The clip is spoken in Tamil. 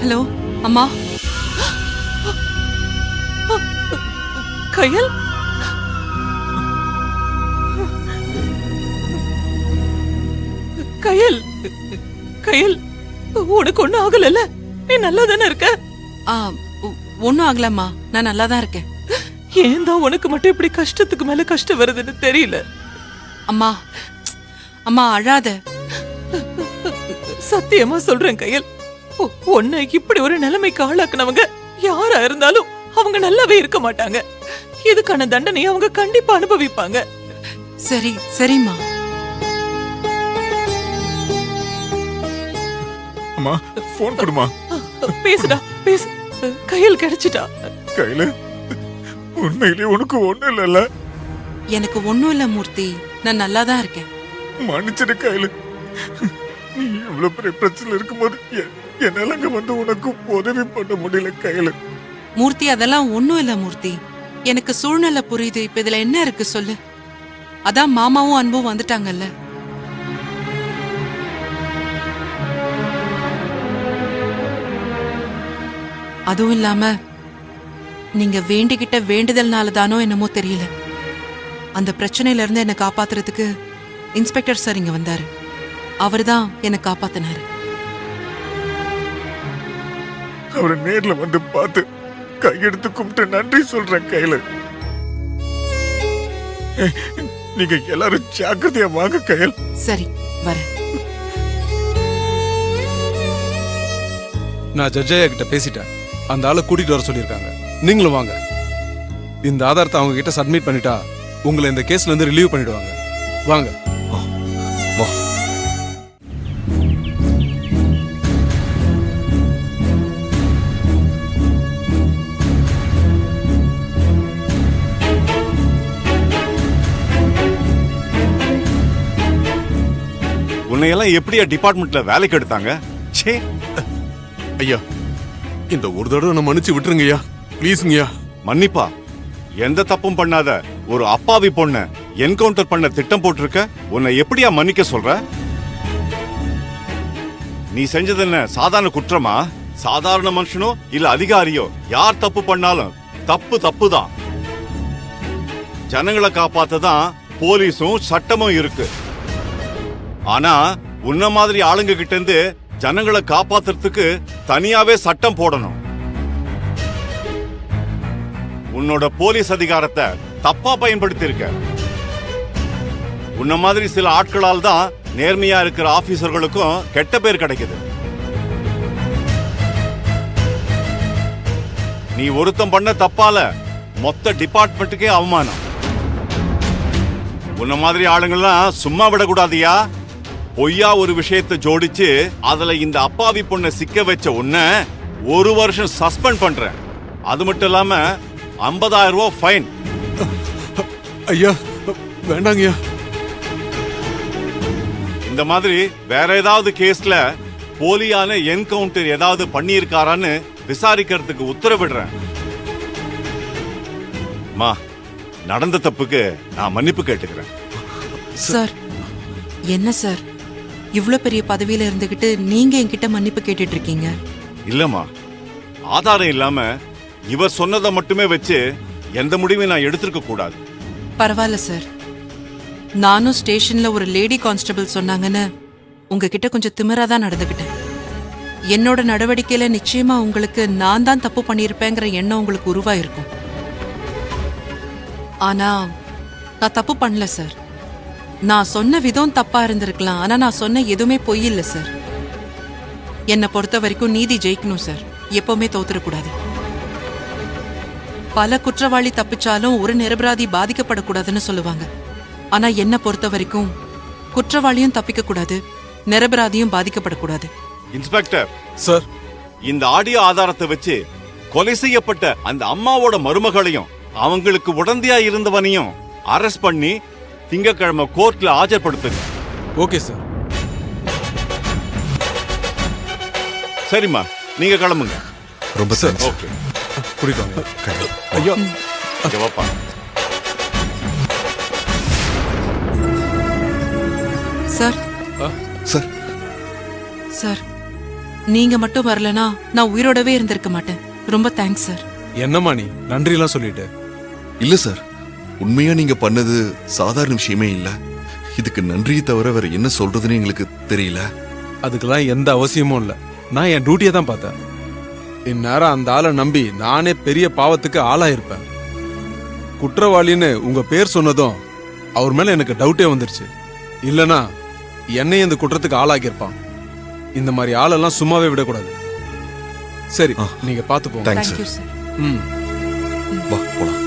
ஹலோ அம்மா. கயல், கயல், கயல், உனக்கு ஒண்ணும் ஆகல? நீ நல்லா தானே இருக்க? ஒன்னும் ஆகலம்மா, நான் நல்லா தான் இருக்கேன். ஏன் தான் உனக்கு மட்டும் இப்படி கஷ்டத்துக்கு மேல கஷ்டம் வருதுன்னு தெரியல. அம்மா அம்மா அழாத. சத்தியமா சொல்றேன் கயல், உன்னை இப்படி ஒரு நிலைமைக்கு ஆளாக்குனவங்க யாரா இருந்தாலும் அவங்க நல்லாவே இருக்க மாட்டாங்க. இதுக்கான தண்டனையை அவங்க கண்டிப்பா அனுபவிப்பாங்க. சரி சரிம்மா. அம்மா போன் கொடுமா. பேசுடா பேசு. கையில் கிடைச்சிட்டா. கையில உண்மையிலே உனக்கு ஒண்ணு இல்லல்ல? எனக்கு ஒண்ணும் இல்ல மூர்த்தி, நான் நல்லா தான் இருக்கேன். மன்னிச்சிடு கையில. நீ இவ்வளவு பெரிய பிரச்சனை இருக்கும்போது என்னால அங்க வந்து உனக்கு உதவி பண்ண முடியல கையில. மூர்த்தி அதெல்லாம் ஒண்ணும் இல்ல மூர்த்தி, எனக்கு சூழ்நிலை புரியுது. இப்ப இதுல என்ன இருக்கு சொல்லு? அதான் மாமாவும் அன்பும் வந்துட்டாங்கல்ல. அதுவும் இல்லாம நீங்க வேண்டிக்கிட்ட வேண்டுதல்னால தானோ என்னமோ தெரியல, அந்த பிரச்சனையில இருந்து என்னை காப்பாத்துறதுக்கு இன்ஸ்பெக்டர் சார் இங்க வந்தாரு. அவர்தான் என்னை காப்பாத்தினாரு. அவரை நேர்ல வந்து பார்த்து கையெடுத்து கும்பிட்டு நன்றி சொல்றேன் கையில. நீங்க எல்லாரும் ஜாக்கிரதையா வாங்க கையல். சரி வரேன். நான் ஜட்ஜையா கிட்ட பேசிட்டேன், அந்த ஆளை கூட்டிட்டு வர சொல்லியிருக்காங்க. நீங்களும் வாங்க. இந்த ஆதாரத்தை அவங்க கிட்ட சப்மிட் பண்ணிட்டா உங்களை இந்த கேஸ்ல இருந்து ரிலீவ் பண்ணிடுவாங்க. வாங்க. வா. உன்னையெல்லாம் எப்படியா டிபார்ட்மெண்ட்ல வேலைக்கு எடுத்தாங்க? ஐயா, இந்த ஒரு தடவை நான் மன்னிச்சு விட்டுருங்கய்யா, ப்ளீஸ்ங்கய்யா. மன்னிப்பா? எந்த தப்பும் பண்ணாத ஒரு அப்பாவி பொண்ண என்கவுண்டர் பண்ண திட்டம் போட்டிருக்க, உன்னை எப்படியா மன்னிக்க சொல்ற? நீ செஞ்சது என்ன சாதாரண குற்றமா? சாதாரண மனுஷனோ இல்ல அதிகாரியோ யார் தப்பு பண்ணாலும் தப்பு தப்பு தான். ஜனங்களை காப்பாத்ததான் போலீஸும் சட்டமும் இருக்கு. ஆனா உன்ன மாதிரி ஆளுங்க கிட்ட இருந்து ஜனங்களை காப்பாத்துறதுக்கு தனியாவே சட்டம் போடணும். உன்னோட போலீஸ் அதிகாரத்தை தப்பா பயன்படுத்தி இருக்க. உன்ன மாதிரி சில ஆட்களால் தான் நேர்மையா இருக்கிற ஆபீசர்களுக்கும் கெட்ட பேர் கிடைக்குது. நீ ஒருத்தம் பண்ண தப்பால மொத்த டிபார்ட்மெண்ட்டுக்கே அவமானம். உன்ன மாதிரி ஆளுங்கள்லாம் சும்மா விடக்கூடாதியா. பொய்யா ஒரு விஷயத்தை ஜோடிச்சு அதுல இந்த அப்பாவி பொண்ணை சிக்க வச்ச உன்ன 1 வருஷம் சஸ்பெண்ட் பண்றேன். அது மட்டும் இல்லாம 50,000 ரூபாய் ஃபைன். ஐயா வேண்டாங்கய்யா. இந்த மாதிரி வேற ஏதாவது கேஸ்ல போலியான என்கவுண்டர் ஏதாவது பண்ணியிருக்காரான்னு விசாரிக்கிறதுக்கு உத்தரவிடுறேன். மா, நடந்த தப்புக்கு நான் மன்னிப்பு கேட்டுக்கிறேன். சார் என்ன சார், இவ்ளோ பெரிய பதவியில இருந்துகிட்டு நீங்க என்கிட்ட மன்னிப்பு கேட்டுட்டு இருக்கீங்க? இல்லம்மா, ஆதாரம் இல்லாம இவர் சொன்னதை மட்டுமே வச்சு எந்த முடிவையும் நான் எடுத்திருக்க கூடாது. பரவாயில்ல சார், நானும் ஸ்டேஷன்ல ஒரு லேடி கான்ஸ்டபிள் சொன்னாங்கன்னு உங்ககிட்ட கொஞ்சம் திமிரா தான் நடந்துகிட்டேன். என்னோட நடவடிக்கையில நிச்சயமா உங்களுக்கு நான் தான் தப்பு பண்ணியிருப்பேங்கிற எண்ணம் உங்களுக்கு உருவாயிருக்கும். ஆனா நான் தப்பு பண்ணல சார். நான் சொன்ன விதம் தப்பா இருந்திருக்கலாம், ஆனா நான் சொன்ன எதுவுமே பொய் இல்ல சார். என்னை பொறுத்த வரைக்கும் நீதி ஜெயிக்கணும் சார், எப்பவுமே தோத்துடக்கூடாது. பல குற்றவாளி தப்பிச்சாலும் ஒரு நிரபராதி பாதிக்கப்படக்கூடாதுன்னு சொல்லுவாங்க. ஆனா என்ன பொறுத்த வரைக்கும் குற்றவாளியும் தப்பிக்க கூடாது, நிரபராதியும் பாதிக்கப்படக்கூடாது. இன்ஸ்பெக்டர் சார், இந்த ஆடியோ ஆதாரத்தை வச்சு கொலை செய்யப்பட்ட அந்த அம்மாவோட மருமகளையும் அவங்களுக்கு உடந்தையா இருந்தவனையும் அரெஸ்ட் பண்ணி திங்கட்கிழமை கோர்ட்ல ஆஜர்படுத்துங்க. Okay sir. சரிம்மா, நீங்க கிளம்புங்க. ரொம்ப சார், ஓகே. குடிப்பாங்க. ஐயா ஜவாப்பா. சார் சார் சார் நீங்க மட்டும் வரலனா நான் உயிரோடவே இருந்திருக்க மாட்டேன். ரொம்ப தேங்க்ஸ் சார். என்னம்மா நீ நன்றிலாம் சொல்லிட்டு? இல்ல சார், உண்மையா நீங்க பண்ணது சாதாரண விஷயமே இல்ல. இதுக்கு நன்றியை தவிர வேற என்ன சொல்றதுன்னு எங்களுக்கு தெரியல. அதுக்கெல்லாம் எந்த அவசியமும் இல்லை. நான் என் டியூட்டியை தான் பார்த்தேன். இந்நேரம் அந்த ஆளை நம்பி நானே பெரிய பாவத்துக்கு ஆளாயிருப்பேன். குற்றவாளின்னு உங்க பேர் சொன்னதும் அவர் மேல எனக்கு டவுட்டே வந்துருச்சு. இல்லனா என்னையும் இந்த குற்றத்துக்கு ஆளாக்கியிருப்பான். இந்த மாதிரி ஆளெல்லாம் சும்மாவே விடக்கூடாது. சரி, நீங்க பார்த்து போங்க. Thanks thank you sir. சார். ம். வா போலாம்.